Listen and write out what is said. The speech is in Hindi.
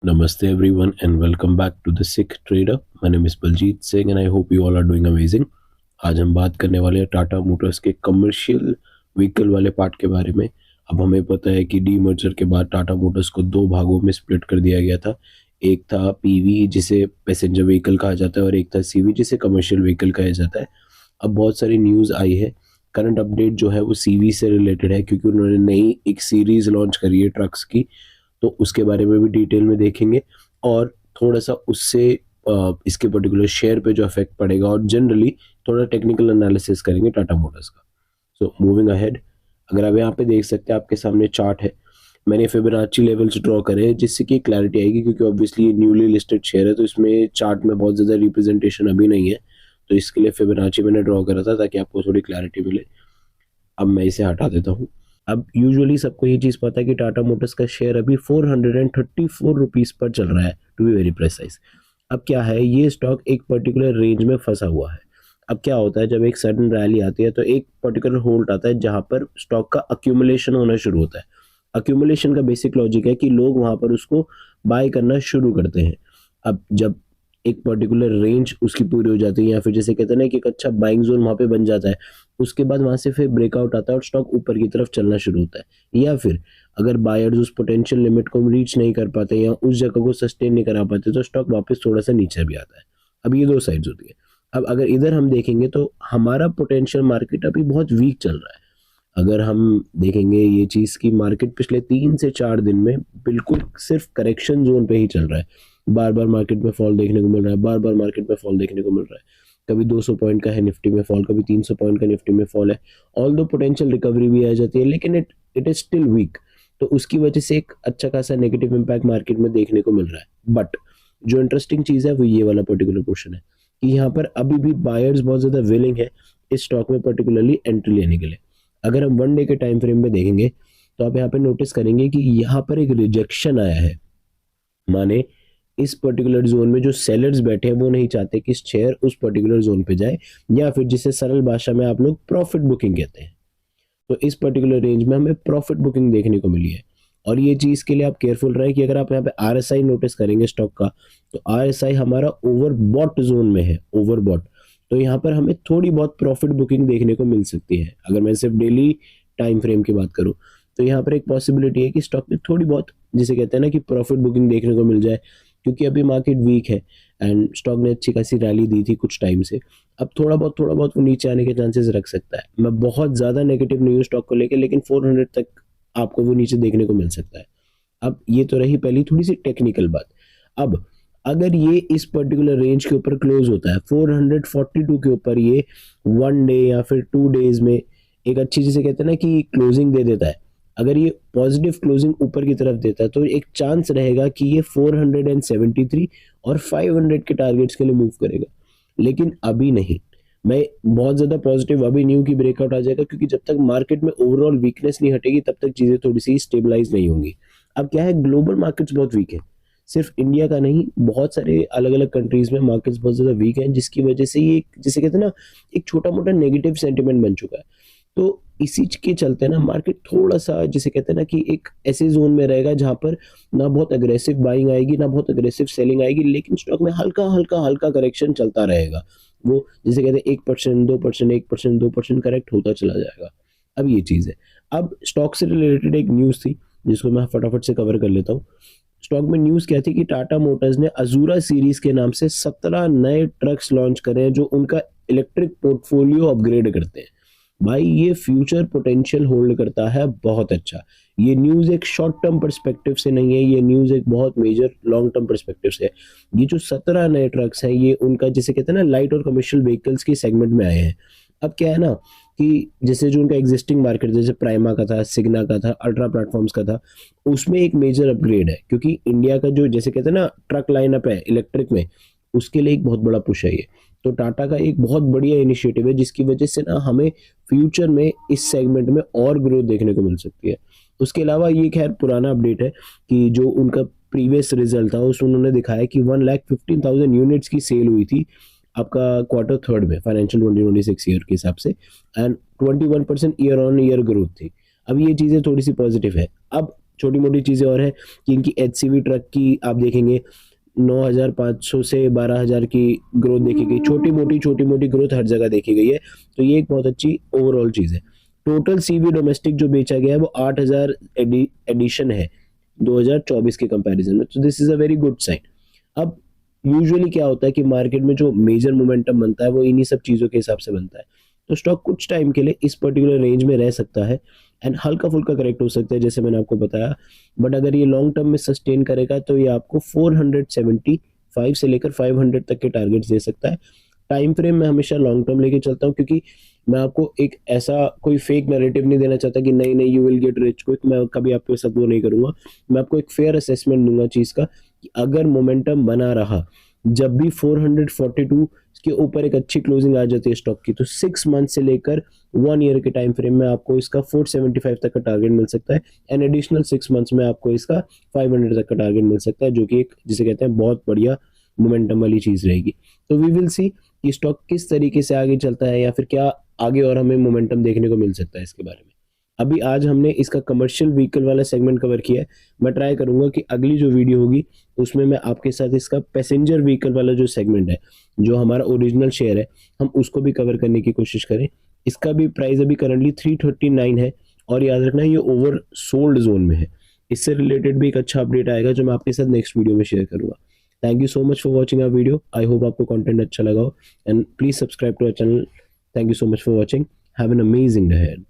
Namaste everyone and welcome back to the Sikh Trader. My name is Baljeet Singh and I hope you all are doing amazing. आज हम बात करने वाले हैं टाटा मोटर्स के कमर्शियल व्हीकल वाले पार्ट के बारे में। अब हमें पता है कि डी मर्जर के बाद टाटा मोटर्स को दो भागों में स्प्लिट कर दिया गया था। एक था पीवी जिसे पैसेंजर व्हीकल कहा जाता है और एक था सीवी जिसे कमर्शियल व्हीकल कहा जाता है। अब बहुत सारी न्यूज़ आई है। करंट अपडेट जो है वो सीवी से रिलेटेड है क्योंकि उन्होंने नई एक सीरीज लॉन्च करी है ट्रक्स की, तो उसके बारे में भी डिटेल में देखेंगे और थोड़ा सा उससे इसके पर्टिकुलर शेयर पे जो इफेक्ट पड़ेगा और जनरली थोड़ा टेक्निकल एनालिसिस करेंगे टाटा मोटर्स का। सो मूविंग अहेड, अगर आप यहाँ पे देख सकते हैं आपके सामने चार्ट है। मैंने फिबोनाची लेवल्स ड्रॉ करे हैं जिससे कि क्लैरिटी आएगी क्योंकि ऑब्वियसली ये न्यूली लिस्टेड शेयर है तो इसमें चार्ट में बहुत ज़्यादा रिप्रेजेंटेशन अभी नहीं है, तो इसके लिए फिबोनाची मैंने ड्रॉ करा था ताकि आपको थोड़ी क्लैरिटी मिले। अब मैं इसे हटा देता हूँ। अब यूजुअली सबको ये चीज़ पता है कि टाटा मोटर्स का शेयर अभी 434 रुपीज़ पर चल रहा है, टू बी वेरी प्रेसाइज। अब क्या है, ये स्टॉक एक पर्टिकुलर रेंज में फंसा हुआ है। अब क्या होता है, जब एक सडन रैली आती है तो एक पर्टिकुलर होल्ड आता है जहाँ पर स्टॉक का अक्यूमुलेशन होना शुरू होता है। अक्यूमुलेशन का बेसिक लॉजिक है कि लोग वहाँ पर उसको बाय करना शुरू करते हैं। अब जब एक पर्टिकुलर रेंज उसकी पूरी हो जाती है या फिर जैसे कहते हैं ना कि एक अच्छा बाइंग जोन वहाँ पे बन जाता है, उसके बाद वहाँ से फिर ब्रेकआउट आता है और स्टॉक ऊपर की तरफ चलना शुरू होता है। या फिर अगर बायर्स उस पोटेंशियल लिमिट को रीच नहीं कर पाते या उस जगह को सस्टेन नहीं करा पाते तो स्टॉक वापस थोड़ा सा नीचे भी आता है। अब ये दो साइड्स होती है। अब अगर इधर हम देखेंगे तो हमारा पोटेंशियल मार्केट अभी बहुत वीक चल रहा है। अगर हम देखेंगे ये चीज़ की मार्केट पिछले 3 से 4 दिन में बिल्कुल सिर्फ करेक्शन जोन पे ही चल रहा है। बार बार मार्केट में फॉल देखने को मिल रहा है, बार बार मार्केट में फॉल देखने को मिल रहा है। कभी 200 पॉइंट का है निफ्टी में फॉल, कभी 300 पॉइंट का निफ्टी में फॉल है। ऑल दो पोटेंशियल रिकवरी भी आ जाती है लेकिन इट इज स्टिल वीक, तो उसकी वजह से एक अच्छा खासा नेगेटिव इम्पैक्ट मार्केट में देखने को मिल रहा है। बट जो इंटरेस्टिंग चीज़ है वो ये वाला पर्टिकुलर क्वेश्चन है कि यहाँ पर अभी भी बायर्स बहुत ज़्यादा विलिंग है इस स्टॉक में पर्टिकुलरली एंट्री लेने के लिए। अगर हम 1 डे के टाइम फ्रेम में देखेंगे तो आप यहाँ पे नोटिस करेंगे कि यहाँ पर एक रिजेक्शन आया है। माने इस पर्टिकुलर जोन में जो सेलर्स बैठे हैं वो नहीं चाहते कि शेयर उस पर्टिकुलर जोन पे जाए, या फिर जिसे सरल भाषा में आप लोग प्रॉफिट बुकिंग कहते हैं। तो इस पर्टिकुलर रेंज में हमें प्रॉफिट बुकिंग देखने को मिली है और ये चीज़ के लिए आप केयरफुल रहे कि अगर आप यहाँ पे आरएसआई नोटिस करेंगे स्टॉक का तो आरएसआई हमारा ओवरबॉट जोन में है, ओवरबॉट। तो यहाँ पर हमें थोड़ी बहुत प्रॉफिट बुकिंग देखने को मिल सकती है। अगर मैं सिर्फ डेली टाइम फ्रेम की बात करूँ तो यहाँ पर एक पॉसिबिलिटी है कि स्टॉक में थोड़ी बहुत जिसे कहते हैं ना कि प्रॉफिट बुकिंग देखने को मिल जाए, क्योंकि अभी मार्केट वीक है एंड स्टॉक ने अच्छी खासी रैली दी थी कुछ टाइम से। अब थोड़ा बहुत वो नीचे आने के चांसेस रख सकता है। मैं बहुत ज़्यादा नेगेटिव नहीं हूँ स्टॉक को लेकर, लेकिन 400 तक आपको वो नीचे देखने को मिल सकता है। अब ये तो रही पहली थोड़ी सी टेक्निकल बात। अब अगर ये इस पर्टिकुलर रेंज के ऊपर क्लोज होता है 442 के ऊपर, ये 1 डे या फिर 2 डेज में एक अच्छी जिसे कहते हैं ना कि क्लोजिंग दे देता है, अगर ये पॉजिटिव क्लोजिंग ऊपर की तरफ देता है तो एक चांस रहेगा कि ये 473 और 500 के टारगेट्स के लिए मूव करेगा। लेकिन अभी नहीं, मैं बहुत ज़्यादा पॉजिटिव अभी नहीं हूँ कि ब्रेकआउट आ जाएगा, क्योंकि जब तक मार्केट में ओवरऑल वीकनेस नहीं हटेगी तब तक चीज़ें थोड़ी सी स्टेबलाइज नहीं होंगी। अब क्या है, ग्लोबल मार्केट्स बहुत वीक है, सिर्फ इंडिया का नहीं, बहुत सारे अलग अलग कंट्रीज में मार्केट्स बहुत ज़्यादा वीक हैं, जिसकी वजह से ये जिसे कहते हैं ना एक छोटा मोटा नेगेटिव सेंटिमेंट बन चुका है। तो इसी के चलते ना मार्केट थोड़ा सा जिसे कहते हैं ना कि एक ऐसे जोन में रहेगा जहां पर ना बहुत अग्रेसिव बाइंग आएगी ना बहुत अग्रेसिव सेलिंग आएगी, लेकिन स्टॉक में हल्का करेक्शन चलता रहेगा। वो जिसे कहते हैं 1%, 2%, 1%, 2% करेक्ट होता चला जाएगा। अब ये चीज़ है। अब स्टॉक से रिलेटेड एक न्यूज़ थी जिसको मैं फटाफट से कवर कर लेता हूँ। स्टॉक में न्यूज़ क्या थी कि टाटा मोटर्स ने अजूरा सीरीज के नाम से 17 नए ट्रक्स लॉन्च करे हैं जो उनका इलेक्ट्रिक पोर्टफोलियो अपग्रेड करते हैं। भाई ये फ्यूचर पोटेंशियल होल्ड करता है बहुत अच्छा। ये न्यूज़ एक शॉर्ट टर्म पर्सपेक्टिव से नहीं है, ये न्यूज़ एक बहुत मेजर लॉन्ग टर्म पर्सपेक्टिव से है। ये जो 17 नए ट्रक्स हैं ये उनका जिसे कहते हैं ना लाइट और कमर्शियल व्हीकल्स के सेगमेंट में आए हैं। अब क्या है ना कि जैसे जो उनका एग्जिस्टिंग मार्केट जैसे प्राइमा का था, सिग्ना का था, अल्ट्रा प्लेटफॉर्म्स का था, उसमें एक मेजर अपग्रेड है, क्योंकि इंडिया का जो जैसे कहते हैं ना ट्रक लाइनअप है इलेक्ट्रिक में, उसके लिए एक बहुत बड़ा पुश है ये। तो टाटा का एक बहुत बढ़िया इनिशिएटिव है जिसकी वजह से ना हमें फ्यूचर में इस सेगमेंट में और ग्रोथ देखने को मिल सकती है। उसके अलावा ये खैर पुराना अपडेट है कि जो उनका प्रीवियस रिजल्ट था उसमें उन्होंने दिखाया कि 1,15,000 यूनिट्स की सेल हुई थी आपका क्वार्टर थर्ड में फाइनेंशियल 2026 ईयर के हिसाब से, and 21% year on year growth थी। अब ये चीज़ें थोड़ी सी पॉजिटिव है। अब छोटी मोटी चीज़ें और है कि इनकी HCV ट्रक की आप देखेंगे 9,500 से 12,000 की ग्रोथ देखी गई, छोटी मोटी ग्रोथ हर जगह देखी गई है। तो ये एक बहुत अच्छी ओवरऑल चीज़ है। टोटल CV डोमेस्टिक जो बेचा गया है वो 8,000 एडिशन है 2024 के कंपैरिजन में, तो this is a very good sign. अब यूजुअली क्या होता है कि मार्केट में जो मेजर मोमेंटम बनता है वो इन्हीं सब चीज़ों के हिसाब से बनता है। तो स्टॉक कुछ टाइम के लिए इस पर्टिकुलर रेंज में रह सकता है एंड हल्का फुल्का करेक्ट हो सकता है जैसे मैंने आपको बताया, बट अगर ये लॉन्ग टर्म में सस्टेन करेगा तो ये आपको 475 से लेकर 500 तक के टारगेट्स दे सकता है। टाइम फ्रेम में हमेशा लॉन्ग टर्म लेके चलता हूँ, क्योंकि मैं आपको एक ऐसा कोई फेक नैरेटिव नहीं देना चाहता कि नहीं नहीं you will get rich quick, मैं कभी आपके साथ वो नहीं करूंगा। मैं आपको एक फेयर असेसमेंट दूंगा चीज़ का कि अगर मोमेंटम बना रहा, जब भी 442 के ऊपर एक अच्छी क्लोजिंग आ जाती है स्टॉक की, तो 6 मंथ से लेकर 1 ईयर के टाइम फ्रेम में आपको इसका 475 तक का टारगेट मिल सकता है एंड एडिशनल 6 मंथ्स में आपको इसका 500 तक का टारगेट मिल सकता है, जो कि एक जिसे कहते हैं बहुत बढ़िया मोमेंटम वाली चीज़ रहेगी। तो वी विल सी कि स्टॉक किस तरीके से आगे चलता है या फिर क्या आगे और हमें मोमेंटम देखने को मिल सकता है इसके बारे में। अभी आज हमने इसका कमर्शियल व्हीकल वाला सेगमेंट कवर किया है। मैं ट्राई करूंगा कि अगली जो वीडियो होगी उसमें मैं आपके साथ इसका पैसेंजर व्हीकल वाला जो सेगमेंट है, जो हमारा ओरिजिनल शेयर है, हम उसको भी कवर करने की कोशिश करें। इसका भी प्राइस अभी करंटली 339 है और याद रखना ये ओवर सोल्ड जोन में है। इससे रिलेटेड भी एक अच्छा अपडेट आएगा जो मैं आपके साथ नेक्स्ट वीडियो में शेयर करूंगा। Thank you so much for watching our video. I hope आपको कंटेंट अच्छा लगा हो and please subscribe to our channel. Thank you so much for watching. Have an amazing day ahead.